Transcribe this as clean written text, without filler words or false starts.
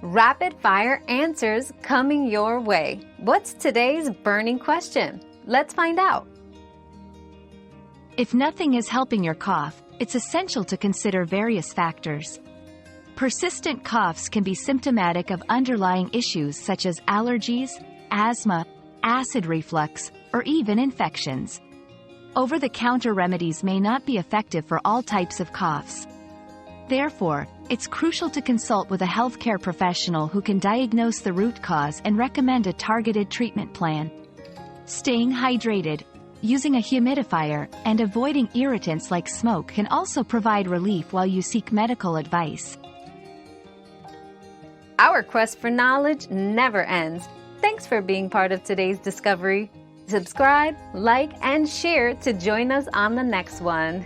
Rapid fire answers coming your way. What's today's burning question? Let's find out. If nothing is helping your cough, it's essential to consider various factors. Persistent coughs can be symptomatic of underlying issues such as allergies, asthma, acid reflux, or even infections. Over-the-counter remedies may not be effective for all types of coughs. Therefore, it's crucial to consult with a healthcare professional who can diagnose the root cause and recommend a targeted treatment plan. Staying hydrated, using a humidifier, and avoiding irritants like smoke can also provide relief while you seek medical advice. Our quest for knowledge never ends. Thanks for being part of today's discovery. Subscribe, like, and share to join us on the next one.